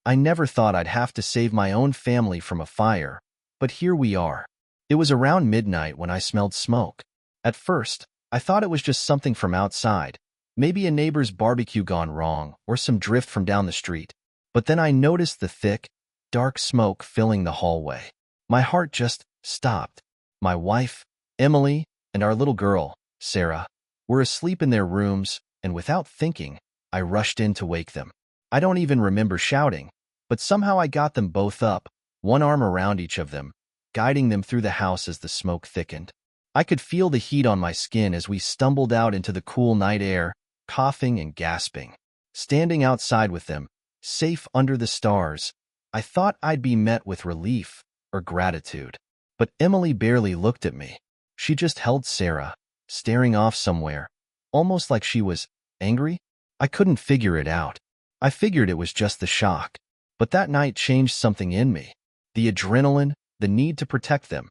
I never thought I'd have to save my own family from a fire, but here we are. It was around midnight when I smelled smoke. At first, I thought it was just something from outside, maybe a neighbor's barbecue gone wrong or some drift from down the street. But then I noticed the thick, dark smoke filling the hallway. My heart just stopped. My wife, Emily, and our little girl, Sarah, were asleep in their rooms, and without thinking, I rushed in to wake them. I don't even remember shouting, but somehow I got them both up, one arm around each of them, guiding them through the house as the smoke thickened. I could feel the heat on my skin as we stumbled out into the cool night air, coughing and gasping. Standing outside with them, safe under the stars, I thought I'd be met with relief or gratitude. But Emily barely looked at me. She just held Sarah, staring off somewhere, almost like she was angry. I couldn't figure it out. I figured it was just the shock. But that night changed something in me. The adrenaline, the need to protect them.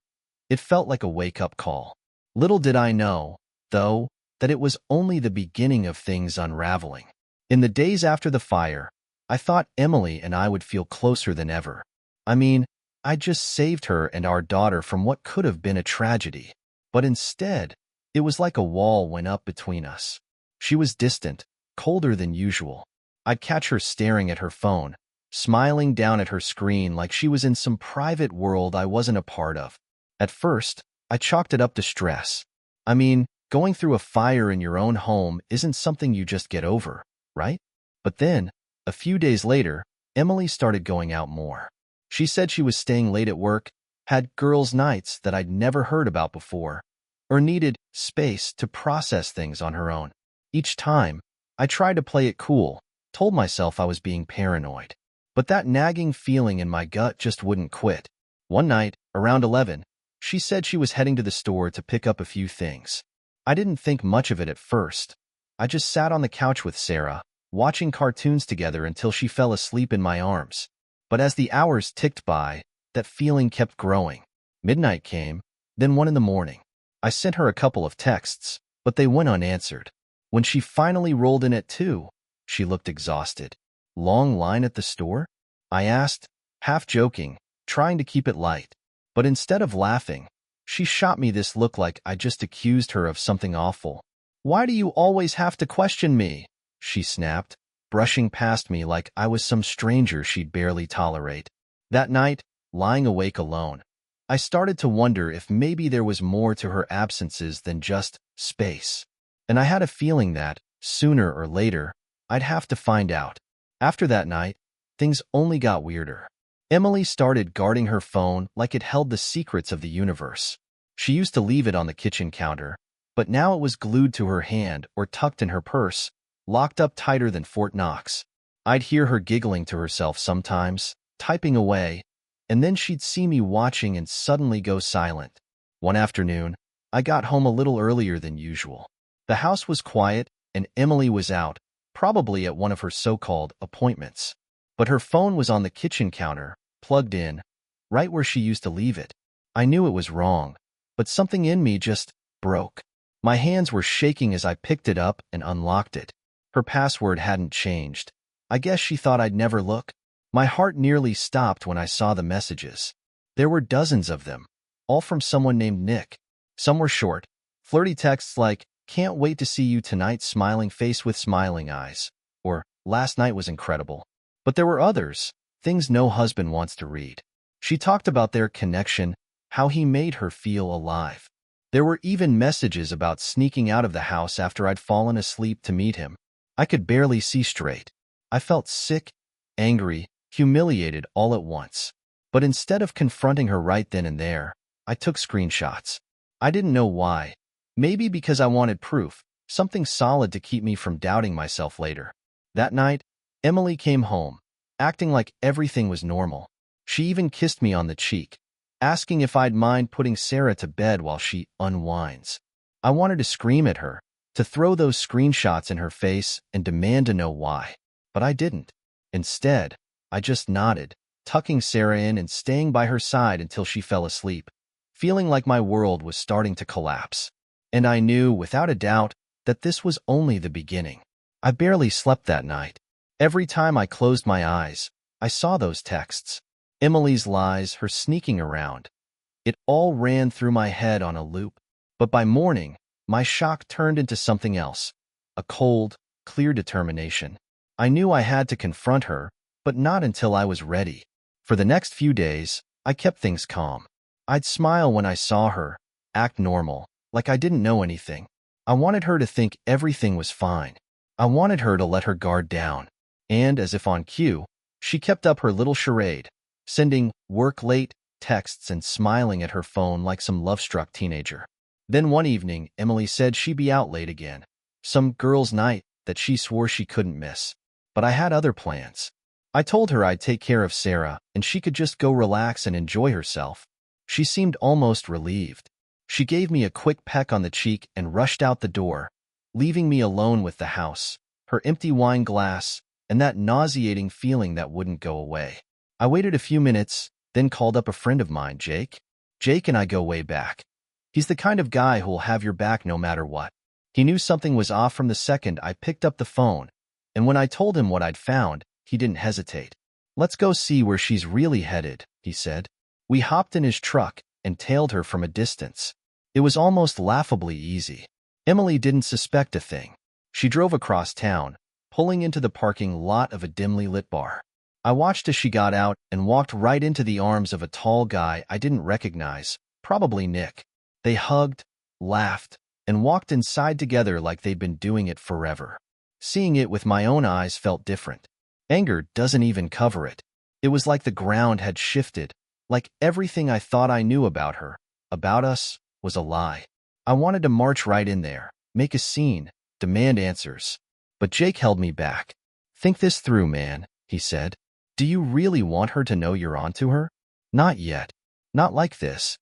It felt like a wake-up call. Little did I know, though, that it was only the beginning of things unraveling. In the days after the fire, I thought Emily and I would feel closer than ever. I mean, I just saved her and our daughter from what could have been a tragedy. But instead, it was like a wall went up between us. She was distant, colder than usual. I'd catch her staring at her phone, smiling down at her screen like she was in some private world I wasn't a part of. At first, I chalked it up to stress. I mean, going through a fire in your own home isn't something you just get over, right? But then, a few days later, Emily started going out more. She said she was staying late at work, had girls' nights that I'd never heard about before, or needed space to process things on her own. Each time, I tried to play it cool, told myself I was being paranoid. But that nagging feeling in my gut just wouldn't quit. One night, around 11, she said she was heading to the store to pick up a few things. I didn't think much of it at first. I just sat on the couch with Sarah, watching cartoons together until she fell asleep in my arms. But as the hours ticked by, that feeling kept growing. Midnight came, then 1 in the morning. I sent her a couple of texts, but they went unanswered. When she finally rolled in at 2, she looked exhausted. Long line at the store? I asked, half joking, trying to keep it light. But instead of laughing, she shot me this look like I just accused her of something awful. "Why do you always have to question me?" she snapped, brushing past me like I was some stranger she'd barely tolerate. That night, lying awake alone, I started to wonder if maybe there was more to her absences than just space. And I had a feeling that, sooner or later, I'd have to find out. After that night, things only got weirder. Emily started guarding her phone like it held the secrets of the universe. She used to leave it on the kitchen counter, but now it was glued to her hand or tucked in her purse, locked up tighter than Fort Knox. I'd hear her giggling to herself sometimes, typing away, and then she'd see me watching and suddenly go silent. One afternoon, I got home a little earlier than usual. The house was quiet, and Emily was out, probably at one of her so-called appointments. But her phone was on the kitchen counter, plugged in, right where she used to leave it. I knew it was wrong, but something in me just broke. My hands were shaking as I picked it up and unlocked it. Her password hadn't changed. I guess she thought I'd never look. My heart nearly stopped when I saw the messages. There were dozens of them, all from someone named Nick. Some were short, flirty texts like, "Can't wait to see you tonight, smiling face with smiling eyes," or "Last night was incredible." But there were others, things no husband wants to read. She talked about their connection, how he made her feel alive. There were even messages about sneaking out of the house after I'd fallen asleep to meet him. I could barely see straight. I felt sick, angry, humiliated all at once. But instead of confronting her right then and there, I took screenshots. I didn't know why. Maybe because I wanted proof, something solid to keep me from doubting myself later. That night, Emily came home, acting like everything was normal. She even kissed me on the cheek, asking if I'd mind putting Sarah to bed while she unwinds. I wanted to scream at her, to throw those screenshots in her face and demand to know why. But I didn't. Instead, I just nodded, tucking Sarah in and staying by her side until she fell asleep, feeling like my world was starting to collapse. And I knew, without a doubt, that this was only the beginning. I barely slept that night. Every time I closed my eyes, I saw those texts. Emily's lies, her sneaking around. It all ran through my head on a loop. But by morning, my shock turned into something else. A cold, clear determination. I knew I had to confront her, but not until I was ready. For the next few days, I kept things calm. I'd smile when I saw her, act normal, like I didn't know anything. I wanted her to think everything was fine. I wanted her to let her guard down. And, as if on cue, she kept up her little charade, sending work late texts and smiling at her phone like some love-struck teenager. Then one evening, Emily said she'd be out late again. Some girls' night that she swore she couldn't miss. But I had other plans. I told her I'd take care of Sarah and she could just go relax and enjoy herself. She seemed almost relieved. She gave me a quick peck on the cheek and rushed out the door, leaving me alone with the house, her empty wine glass, and that nauseating feeling that wouldn't go away. I waited a few minutes, then called up a friend of mine, Jake. Jake and I go way back. He's the kind of guy who'll have your back no matter what. He knew something was off from the second I picked up the phone, and when I told him what I'd found, he didn't hesitate. "Let's go see where she's really headed," he said. We hopped in his truck and tailed her from a distance. It was almost laughably easy. Emily didn't suspect a thing. She drove across town, pulling into the parking lot of a dimly lit bar. I watched as she got out and walked right into the arms of a tall guy I didn't recognize, probably Nick. They hugged, laughed, and walked inside together like they'd been doing it forever. Seeing it with my own eyes felt different. Anger doesn't even cover it. It was like the ground had shifted, like everything I thought I knew about her, about us, was a lie. I wanted to march right in there, make a scene, demand answers. But Jake held me back. "Think this through, man," he said. "Do you really want her to know you're onto her? Not yet. Not like this."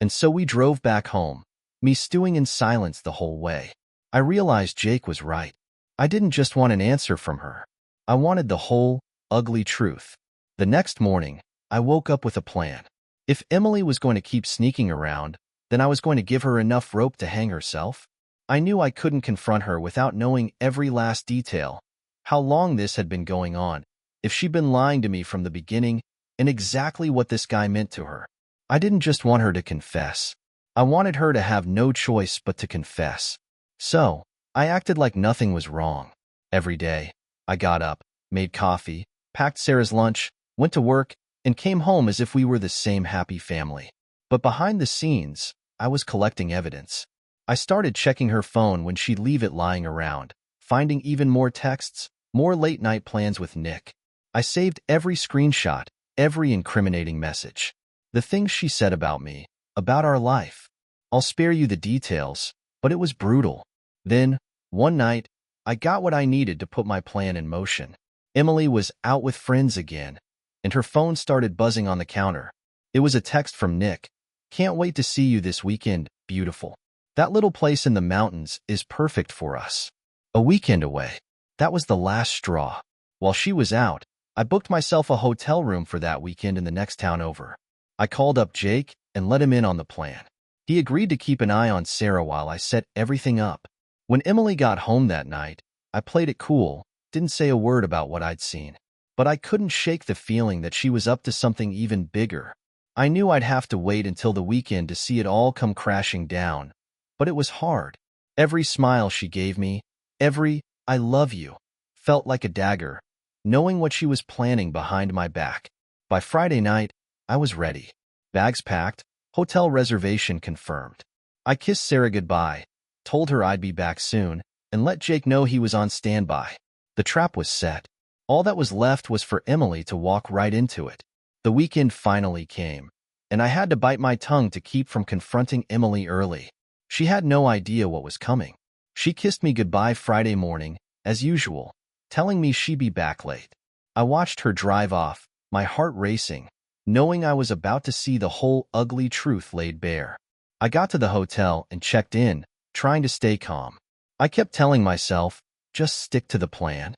And so we drove back home, me stewing in silence the whole way. I realized Jake was right. I didn't just want an answer from her. I wanted the whole, ugly truth. The next morning, I woke up with a plan. If Emily was going to keep sneaking around, then I was going to give her enough rope to hang herself. I knew I couldn't confront her without knowing every last detail, how long this had been going on, if she'd been lying to me from the beginning, and exactly what this guy meant to her. I didn't just want her to confess. I wanted her to have no choice but to confess. So, I acted like nothing was wrong. Every day, I got up, made coffee, packed Sarah's lunch, went to work, and came home as if we were the same happy family. But behind the scenes, I was collecting evidence. I started checking her phone when she'd leave it lying around, finding even more texts, more late-night plans with Nick. I saved every screenshot, every incriminating message. The things she said about me, about our life. I'll spare you the details, but it was brutal. Then, one night, I got what I needed to put my plan in motion. Emily was out with friends again, and her phone started buzzing on the counter. It was a text from Nick. "Can't wait to see you this weekend, beautiful. That little place in the mountains is perfect for us." A weekend away. That was the last straw. While she was out, I booked myself a hotel room for that weekend in the next town over. I called up Jake and let him in on the plan. He agreed to keep an eye on Sarah while I set everything up. When Emily got home that night, I played it cool, didn't say a word about what I'd seen. But I couldn't shake the feeling that she was up to something even bigger. I knew I'd have to wait until the weekend to see it all come crashing down. But it was hard. Every smile she gave me, every "I love you," felt like a dagger, knowing what she was planning behind my back. By Friday night, I was ready. Bags packed, hotel reservation confirmed. I kissed Sarah goodbye, told her I'd be back soon, and let Jake know he was on standby. The trap was set. All that was left was for Emily to walk right into it. The weekend finally came, and I had to bite my tongue to keep from confronting Emily early. She had no idea what was coming. She kissed me goodbye Friday morning, as usual, telling me she'd be back late. I watched her drive off, my heart racing, knowing I was about to see the whole ugly truth laid bare. I got to the hotel and checked in, trying to stay calm. I kept telling myself, just stick to the plan.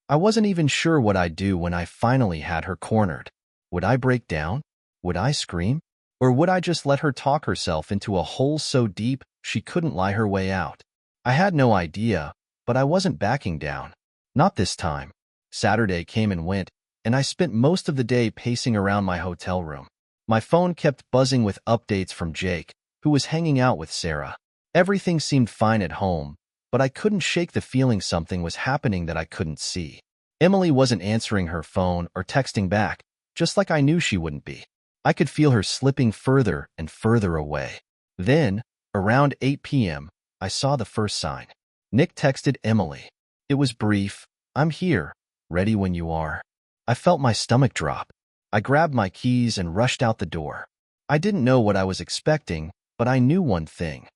I wasn't even sure what I'd do when I finally had her cornered. Would I break down? Would I scream? Or would I just let her talk herself into a hole so deep she couldn't lie her way out? I had no idea, but I wasn't backing down. Not this time. Saturday came and went, and I spent most of the day pacing around my hotel room. My phone kept buzzing with updates from Jake, who was hanging out with Sarah. Everything seemed fine at home, but I couldn't shake the feeling something was happening that I couldn't see. Emily wasn't answering her phone or texting back, just like I knew she wouldn't be. I could feel her slipping further and further away. Then, around 8 p.m., I saw the first sign. Nick texted Emily. It was brief. "I'm here, ready when you are." I felt my stomach drop. I grabbed my keys and rushed out the door. I didn't know what I was expecting, but I knew one thing.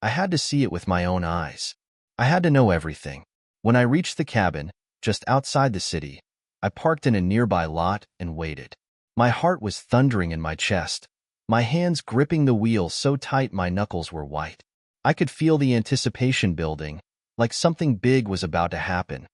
I had to see it with my own eyes. I had to know everything. When I reached the cabin, just outside the city, I parked in a nearby lot and waited. My heart was thundering in my chest, my hands gripping the wheel so tight my knuckles were white. I could feel the anticipation building, like something big was about to happen,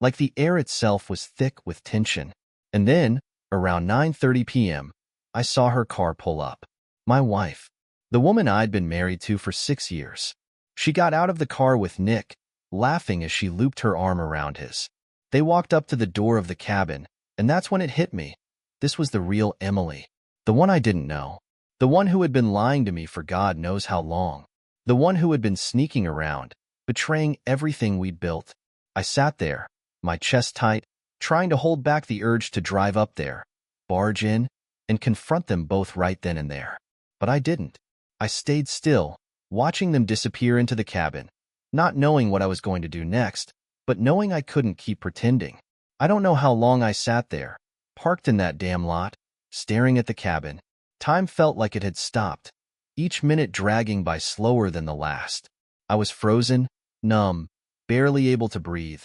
like the air itself was thick with tension. And then, around 9:30 p.m., I saw her car pull up. My wife. The woman I'd been married to for 6 years. She got out of the car with Nick, laughing as she looped her arm around his. They walked up to the door of the cabin, and that's when it hit me. This was the real Emily. The one I didn't know. The one who had been lying to me for God knows how long. The one who had been sneaking around, betraying everything we'd built. I sat there, my chest tight, trying to hold back the urge to drive up there, barge in, and confront them both right then and there. But I didn't. I stayed still, watching them disappear into the cabin, not knowing what I was going to do next, but knowing I couldn't keep pretending. I don't know how long I sat there, parked in that damn lot, staring at the cabin. Time felt like it had stopped, each minute dragging by slower than the last. I was frozen, numb, barely able to breathe,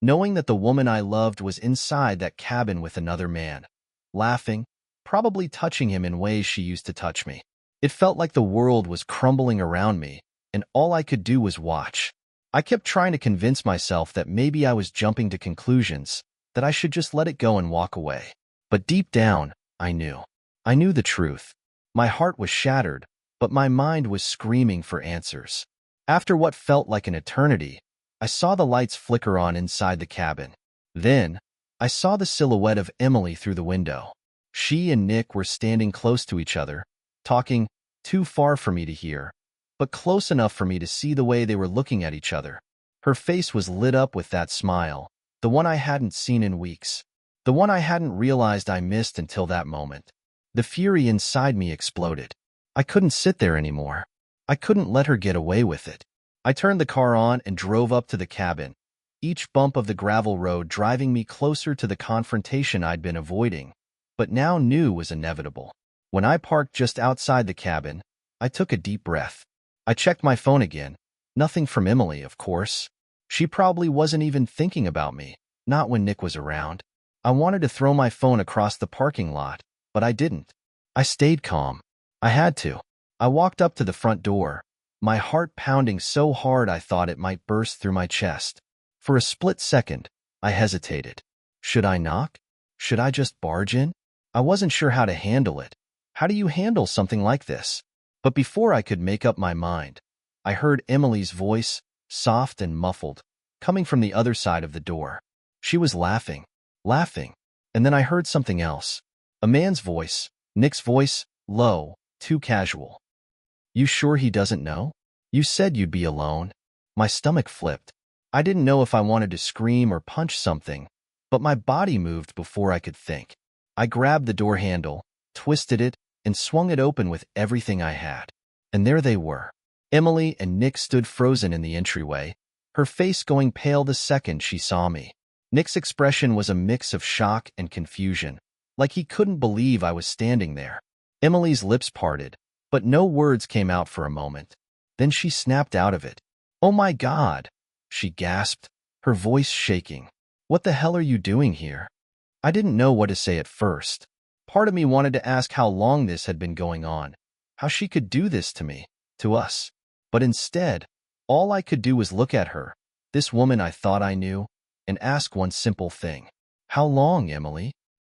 knowing that the woman I loved was inside that cabin with another man, laughing, probably touching him in ways she used to touch me. It felt like the world was crumbling around me, and all I could do was watch. I kept trying to convince myself that maybe I was jumping to conclusions, that I should just let it go and walk away. But deep down, I knew. I knew the truth. My heart was shattered, but my mind was screaming for answers. After what felt like an eternity, I saw the lights flicker on inside the cabin. Then, I saw the silhouette of Emily through the window. She and Nick were standing close to each other, talking, too far for me to hear, but close enough for me to see the way they were looking at each other. Her face was lit up with that smile, the one I hadn't seen in weeks, the one I hadn't realized I missed until that moment. The fury inside me exploded. I couldn't sit there anymore. I couldn't let her get away with it. I turned the car on and drove up to the cabin, each bump of the gravel road driving me closer to the confrontation I'd been avoiding, but now knew was inevitable. When I parked just outside the cabin, I took a deep breath. I checked my phone again. Nothing from Emily, of course. She probably wasn't even thinking about me, not when Nick was around. I wanted to throw my phone across the parking lot, but I didn't. I stayed calm. I had to. I walked up to the front door, my heart pounding so hard I thought it might burst through my chest. For a split second, I hesitated. Should I knock? Should I just barge in? I wasn't sure how to handle it. How do you handle something like this? But before I could make up my mind, I heard Emily's voice, soft and muffled, coming from the other side of the door. She was laughing, and then I heard something else. A man's voice, Nick's voice, low, too casual. "You sure he doesn't know? You said you'd be alone." My stomach flipped. I didn't know if I wanted to scream or punch something, but my body moved before I could think. I grabbed the door handle, twisted it, and swung it open with everything I had. And there they were. Emily and Nick stood frozen in the entryway, her face going pale the second she saw me. Nick's expression was a mix of shock and confusion, like he couldn't believe I was standing there. Emily's lips parted, but no words came out for a moment. Then she snapped out of it. "Oh my God!" she gasped, her voice shaking. "What the hell are you doing here?" I didn't know what to say at first. Part of me wanted to ask how long this had been going on, how she could do this to me, to us. But instead, all I could do was look at her, this woman I thought I knew, and ask one simple thing. "How long, Emily?"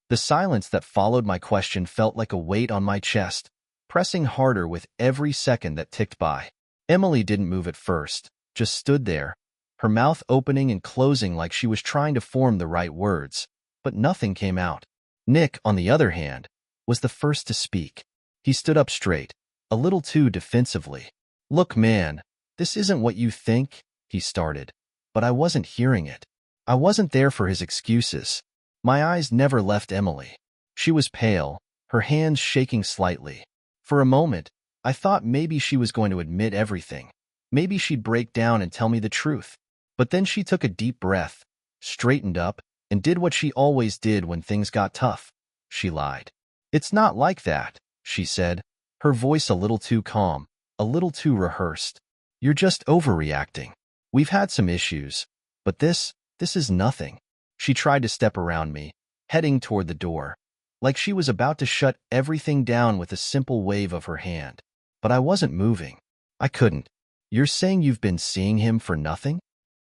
The silence that followed my question felt like a weight on my chest, pressing harder with every second that ticked by. Emily didn't move at first, just stood there, her mouth opening and closing like she was trying to form the right words. but nothing came out. Nick, on the other hand, was the first to speak. He stood up straight, a little too defensively. "Look, man, this isn't what you think," he started, but I wasn't hearing it. I wasn't there for his excuses. My eyes never left Emily. She was pale, her hands shaking slightly. For a moment, I thought maybe she was going to admit everything. Maybe she'd break down and tell me the truth. But then she took a deep breath, straightened up, and did what she always did when things got tough. She lied. "It's not like that," she said, her voice a little too calm, a little too rehearsed. "You're just overreacting. We've had some issues, but this is nothing." She tried to step around me, heading toward the door, like she was about to shut everything down with a simple wave of her hand. But I wasn't moving. I couldn't. "You're saying you've been seeing him for nothing?"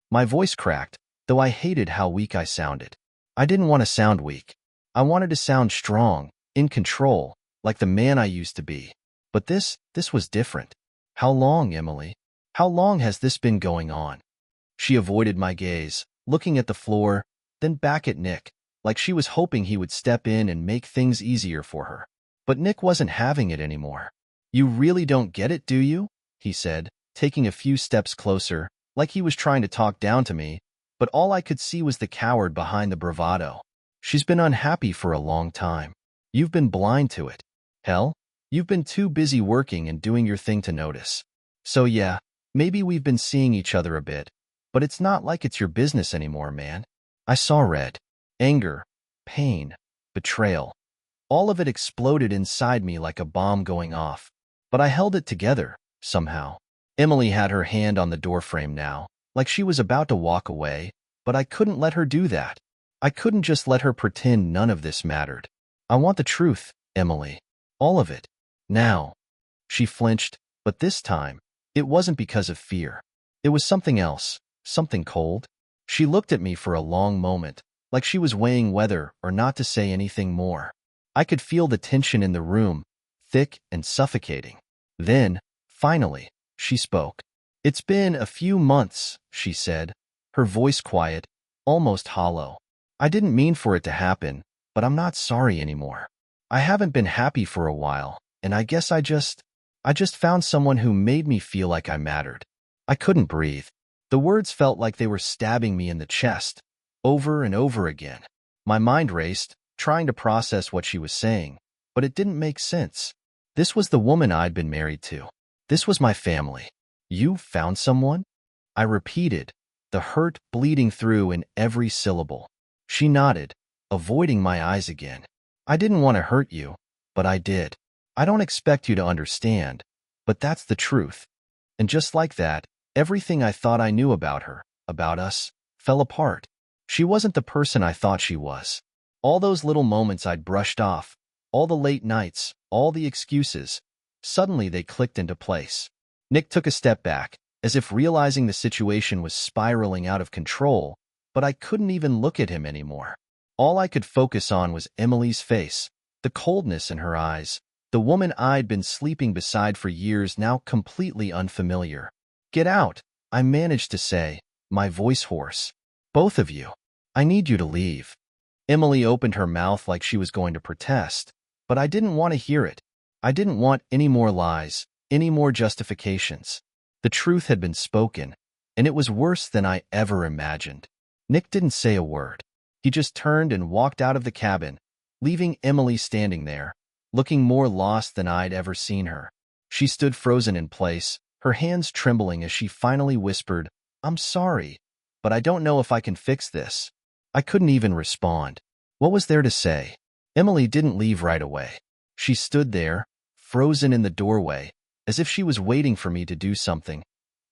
My voice cracked, though I hated how weak I sounded. I didn't want to sound weak. I wanted to sound strong, in control, like the man I used to be. But this was different. "How long, Emily? How long has this been going on?" She avoided my gaze, looking at the floor, then back at Nick, like she was hoping he would step in and make things easier for her. But Nick wasn't having it anymore. "You really don't get it, do you?" he said, taking a few steps closer, like he was trying to talk down to me, but all I could see was the coward behind the bravado. "She's been unhappy for a long time. You've been blind to it. Hell, you've been too busy working and doing your thing to notice. So yeah, maybe we've been seeing each other a bit, but it's not like it's your business anymore, man." I saw red. Anger, pain, betrayal. All of it exploded inside me like a bomb going off. But I held it together, somehow. Emily had her hand on the doorframe now, like she was about to walk away, but I couldn't let her do that. I couldn't just let her pretend none of this mattered. "I want the truth, Emily. All of it. Now." She flinched, but this time, it wasn't because of fear. It was something else, something cold. She looked at me for a long moment, like she was weighing whether or not to say anything more. I could feel the tension in the room, thick and suffocating. Then, finally, she spoke. "It's been a few months," she said, her voice quiet, almost hollow. "I didn't mean for it to happen, but I'm not sorry anymore. I haven't been happy for a while, and I guess I just found someone who made me feel like I mattered." I couldn't breathe. The words felt like they were stabbing me in the chest, over and over again. My mind raced, trying to process what she was saying, but it didn't make sense. This was the woman I'd been married to. This was my family. "You found someone?" I repeated, the hurt bleeding through in every syllable. She nodded, avoiding my eyes again. "I didn't want to hurt you, but I did. I don't expect you to understand, but that's the truth." And just like that, everything I thought I knew about her, about us, fell apart. She wasn't the person I thought she was. All those little moments I'd brushed off, all the late nights, all the excuses, suddenly they clicked into place. Nick took a step back, as if realizing the situation was spiraling out of control, but I couldn't even look at him anymore. All I could focus on was Emily's face, the coldness in her eyes, the woman I'd been sleeping beside for years now completely unfamiliar. "Get out," I managed to say, my voice hoarse. "Both of you. I need you to leave." Emily opened her mouth like she was going to protest, but I didn't want to hear it. I didn't want any more lies, any more justifications. The truth had been spoken, and it was worse than I ever imagined. Nick didn't say a word. He just turned and walked out of the cabin, leaving Emily standing there, looking more lost than I'd ever seen her. She stood frozen in place, her hands trembling as she finally whispered, "I'm sorry, but I don't know if I can fix this." I couldn't even respond. What was there to say? Emily didn't leave right away. She stood there, frozen in the doorway, as if she was waiting for me to do something,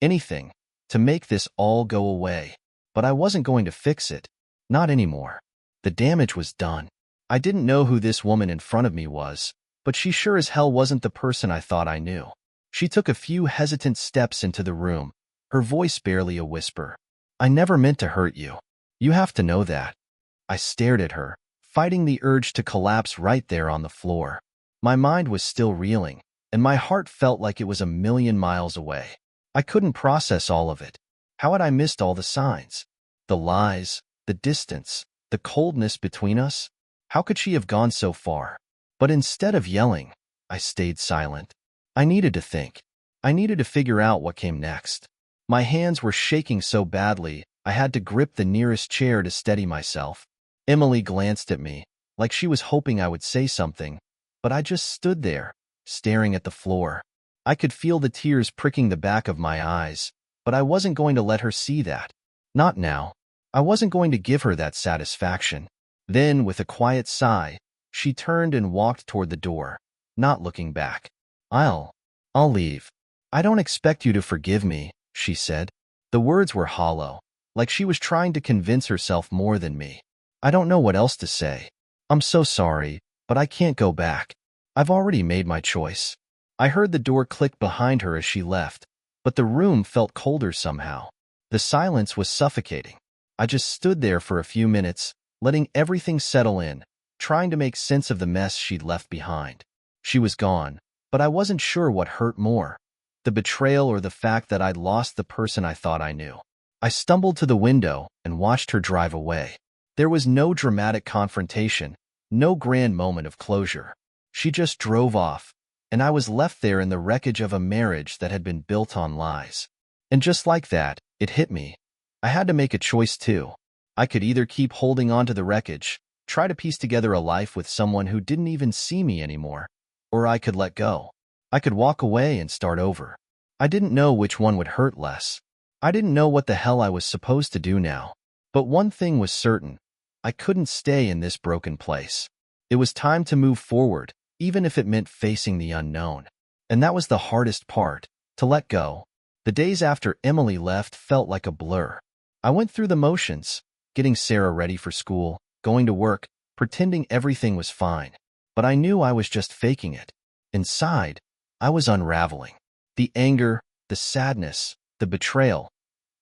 anything, to make this all go away. But I wasn't going to fix it. Not anymore. The damage was done. I didn't know who this woman in front of me was, but she sure as hell wasn't the person I thought I knew. She took a few hesitant steps into the room, her voice barely a whisper. "I never meant to hurt you. You have to know that." I stared at her, fighting the urge to collapse right there on the floor. My mind was still reeling, and my heart felt like it was a million miles away. I couldn't process all of it. How had I missed all the signs? The lies, the distance, The coldness between us? How could she have gone so far? But instead of yelling, I stayed silent. I needed to think. I needed to figure out what came next. My hands were shaking so badly, I had to grip the nearest chair to steady myself. Emily glanced at me, like she was hoping I would say something, but I just stood there, staring at the floor. I could feel the tears pricking the back of my eyes, but I wasn't going to let her see that. Not now. I wasn't going to give her that satisfaction. Then, with a quiet sigh, she turned and walked toward the door, not looking back. I'll leave. I don't expect you to forgive me, she said. The words were hollow, like she was trying to convince herself more than me. I don't know what else to say. I'm so sorry, but I can't go back. I've already made my choice. I heard the door click behind her as she left, but the room felt colder somehow. The silence was suffocating. I just stood there for a few minutes, letting everything settle in, trying to make sense of the mess she'd left behind. She was gone, but I wasn't sure what hurt more, the betrayal or the fact that I'd lost the person I thought I knew. I stumbled to the window and watched her drive away. There was no dramatic confrontation, no grand moment of closure. She just drove off, and I was left there in the wreckage of a marriage that had been built on lies. And just like that, it hit me. I had to make a choice too. I could either keep holding on to the wreckage, try to piece together a life with someone who didn't even see me anymore, or I could let go. I could walk away and start over. I didn't know which one would hurt less. I didn't know what the hell I was supposed to do now. But one thing was certain. I couldn't stay in this broken place. It was time to move forward, even if it meant facing the unknown. And that was the hardest part, to let go. The days after Emily left felt like a blur. I went through the motions, getting Sarah ready for school, going to work, pretending everything was fine. But I knew I was just faking it. Inside, I was unraveling. The anger, the sadness, the betrayal.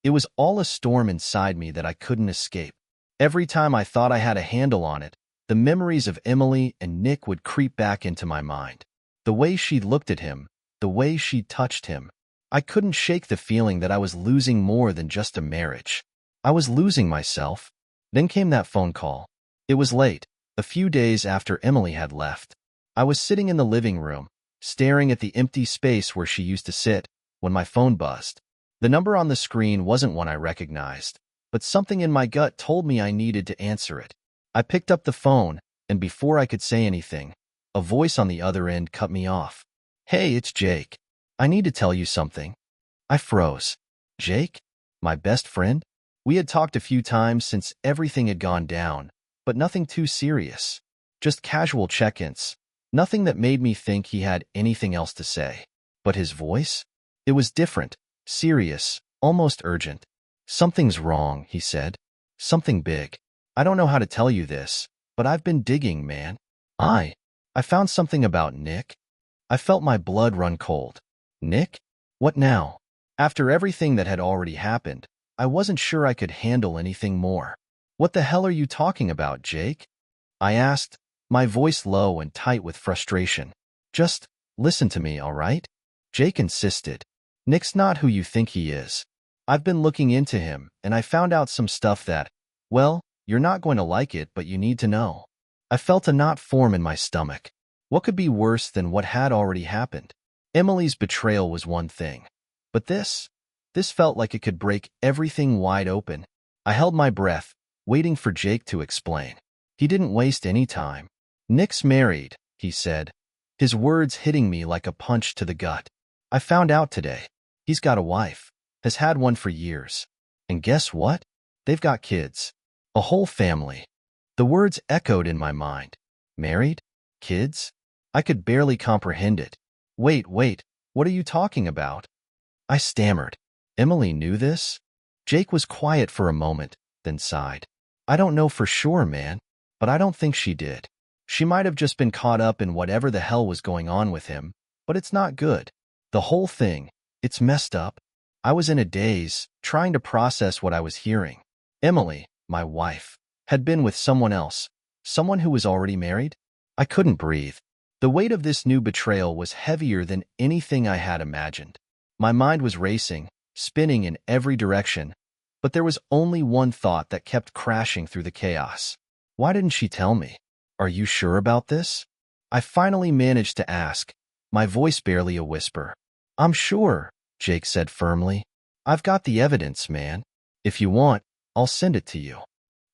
It was all a storm inside me that I couldn't escape. Every time I thought I had a handle on it, the memories of Emily and Nick would creep back into my mind. The way she'd looked at him, the way she'd touched him. I couldn't shake the feeling that I was losing more than just a marriage. I was losing myself. Then came that phone call. It was late, a few days after Emily had left. I was sitting in the living room, staring at the empty space where she used to sit, when my phone buzzed. The number on the screen wasn't one I recognized, but something in my gut told me I needed to answer it. I picked up the phone, and before I could say anything, a voice on the other end cut me off. "Hey, it's Jake. I need to tell you something." I froze. Jake? My best friend? We had talked a few times since everything had gone down, but nothing too serious. Just casual check-ins. Nothing that made me think he had anything else to say. But his voice? It was different, serious, almost urgent. "Something's wrong," he said. "Something big. I don't know how to tell you this, but I've been digging, man. I found something about Nick." I felt my blood run cold. Nick? What now? After everything that had already happened, I wasn't sure I could handle anything more. "What the hell are you talking about, Jake?" I asked, my voice low and tight with frustration. "Just listen to me, all right?" Jake insisted. "Nick's not who you think he is. I've been looking into him, and I found out some stuff that, well, you're not going to like it, but you need to know." I felt a knot form in my stomach. What could be worse than what had already happened? Emily's betrayal was one thing, but this felt like it could break everything wide open. I held my breath, waiting for Jake to explain. He didn't waste any time. "Nick's married," he said, his words hitting me like a punch to the gut. "I found out today. He's got a wife, has had one for years. And guess what? They've got kids. A whole family." The words echoed in my mind. Married? Kids? I could barely comprehend it. Wait, what are you talking about?" I stammered. "Emily knew this?" Jake was quiet for a moment, then sighed. "I don't know for sure, man, but I don't think she did. She might have just been caught up in whatever the hell was going on with him, but it's not good. The whole thing, it's messed up." I was in a daze, trying to process what I was hearing. Emily, my wife, had been with someone else, someone who was already married? I couldn't breathe. The weight of this new betrayal was heavier than anything I had imagined. My mind was racing, spinning in every direction, but there was only one thought that kept crashing through the chaos. Why didn't she tell me? Are you sure about this? I finally managed to ask, my voice barely a whisper. I'm sure, Jake said firmly. I've got the evidence, man. If you want, I'll send it to you.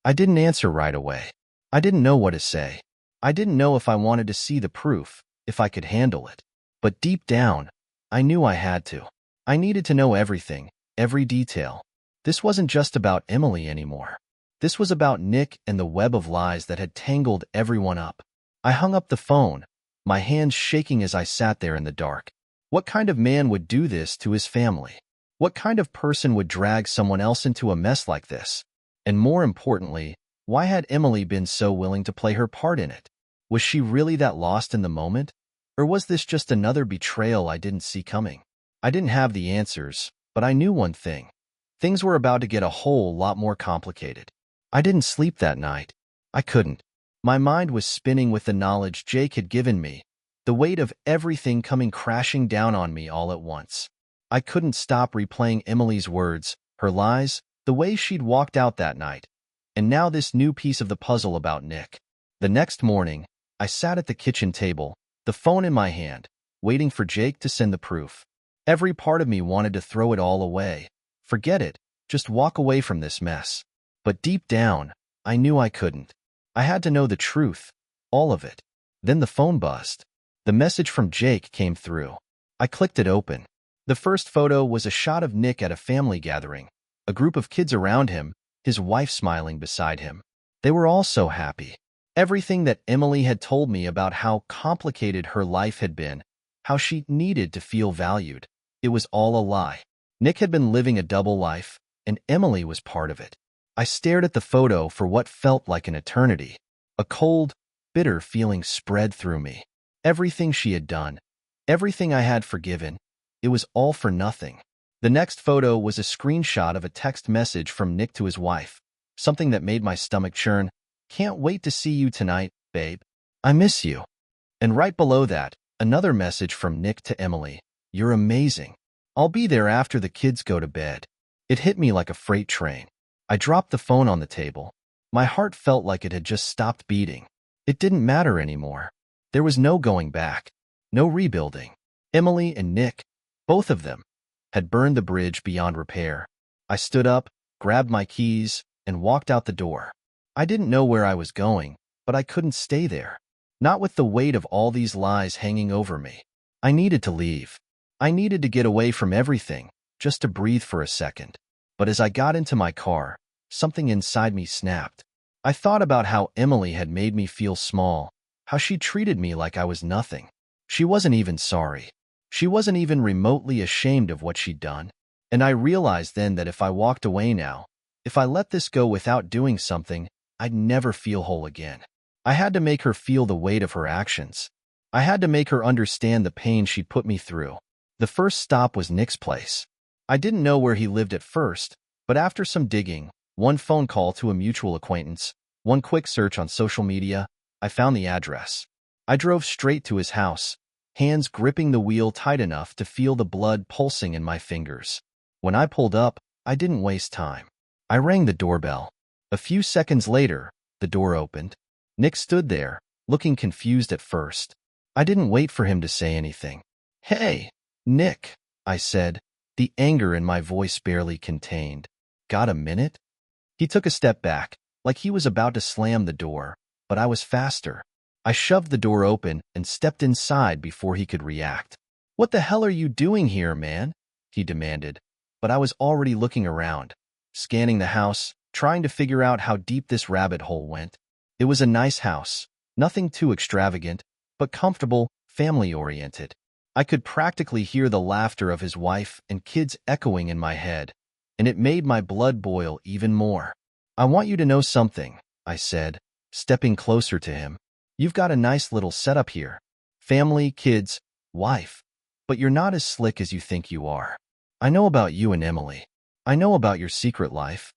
I didn't answer right away. I didn't know what to say. I didn't know if I wanted to see the proof, if I could handle it. But deep down, I knew I had to. I needed to know everything, every detail. This wasn't just about Emily anymore. This was about Nick and the web of lies that had tangled everyone up. I hung up the phone, my hands shaking as I sat there in the dark. What kind of man would do this to his family? What kind of person would drag someone else into a mess like this? And more importantly, why had Emily been so willing to play her part in it? Was she really that lost in the moment? Or was this just another betrayal I didn't see coming? I didn't have the answers, but I knew one thing. Things were about to get a whole lot more complicated. I didn't sleep that night. I couldn't. My mind was spinning with the knowledge Jake had given me, the weight of everything coming crashing down on me all at once. I couldn't stop replaying Emily's words, her lies, the way she'd walked out that night, and now this new piece of the puzzle about Nick. The next morning, I sat at the kitchen table, the phone in my hand, waiting for Jake to send the proof. Every part of me wanted to throw it all away. Forget it, just walk away from this mess. But deep down, I knew I couldn't. I had to know the truth, all of it. Then the phone buzzed. The message from Jake came through. I clicked it open. The first photo was a shot of Nick at a family gathering, a group of kids around him, his wife smiling beside him. They were all so happy. Everything that Emily had told me about how complicated her life had been, how she needed to feel valued, it was all a lie. Nick had been living a double life, and Emily was part of it. I stared at the photo for what felt like an eternity. A cold, bitter feeling spread through me. Everything she had done, everything I had forgiven, it was all for nothing. The next photo was a screenshot of a text message from Nick to his wife, something that made my stomach churn. Can't wait to see you tonight, babe. I miss you. And right below that, another message from Nick to Emily. You're amazing. I'll be there after the kids go to bed. It hit me like a freight train. I dropped the phone on the table. My heart felt like it had just stopped beating. It didn't matter anymore. There was no going back, no rebuilding. Emily and Nick, both of them, had burned the bridge beyond repair. I stood up, grabbed my keys, and walked out the door. I didn't know where I was going, but I couldn't stay there. Not with the weight of all these lies hanging over me. I needed to leave. I needed to get away from everything, just to breathe for a second. But as I got into my car, something inside me snapped. I thought about how Emily had made me feel small, how she treated me like I was nothing. She wasn't even sorry. She wasn't even remotely ashamed of what she'd done. And I realized then that if I walked away now, if I let this go without doing something, I'd never feel whole again. I had to make her feel the weight of her actions. I had to make her understand the pain she'd put me through. The first stop was Nick's place. I didn't know where he lived at first, but after some digging, one phone call to a mutual acquaintance, one quick search on social media, I found the address. I drove straight to his house, hands gripping the wheel tight enough to feel the blood pulsing in my fingers. When I pulled up, I didn't waste time. I rang the doorbell. A few seconds later, the door opened. Nick stood there, looking confused at first. I didn't wait for him to say anything. Hey, Nick, I said, the anger in my voice barely contained. Got a minute? He took a step back, like he was about to slam the door, but I was faster. I shoved the door open and stepped inside before he could react. What the hell are you doing here, man? He demanded, but I was already looking around, scanning the house, trying to figure out how deep this rabbit hole went. It was a nice house, nothing too extravagant, but comfortable, family-oriented. I could practically hear the laughter of his wife and kids echoing in my head, and it made my blood boil even more. I want you to know something, I said, stepping closer to him. You've got a nice little setup here. Family, kids, wife. But you're not as slick as you think you are. I know about you and Emily. I know about your secret life.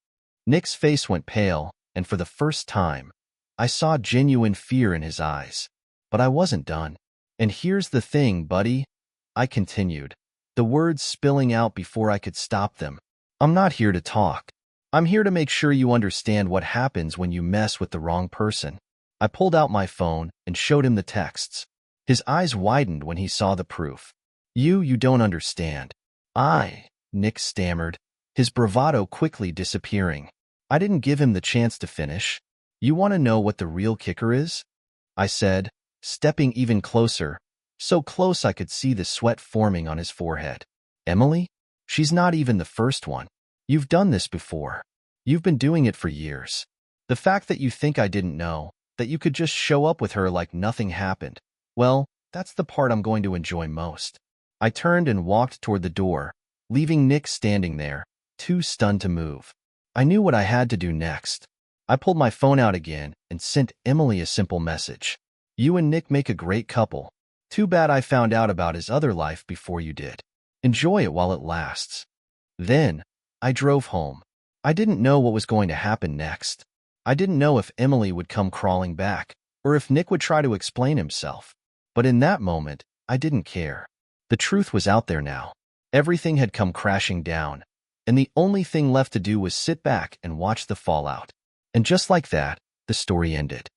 Nick's face went pale, and for the first time, I saw genuine fear in his eyes. But I wasn't done. And here's the thing, buddy, I continued, the words spilling out before I could stop them. I'm not here to talk. I'm here to make sure you understand what happens when you mess with the wrong person. I pulled out my phone and showed him the texts. His eyes widened when he saw the proof. You don't understand. Nick stammered, his bravado quickly disappearing. I didn't give him the chance to finish. You want to know what the real kicker is? I said, stepping even closer, so close I could see the sweat forming on his forehead. Emily? She's not even the first one. You've done this before. You've been doing it for years. The fact that you think I didn't know, that you could just show up with her like nothing happened, well, that's the part I'm going to enjoy most. I turned and walked toward the door, leaving Nick standing there, too stunned to move. I knew what I had to do next. I pulled my phone out again and sent Emily a simple message. You and Nick make a great couple. Too bad I found out about his other life before you did. Enjoy it while it lasts. Then, I drove home. I didn't know what was going to happen next. I didn't know if Emily would come crawling back, or if Nick would try to explain himself. But in that moment, I didn't care. The truth was out there now. Everything had come crashing down, and the only thing left to do was sit back and watch the fallout. And just like that, the story ended.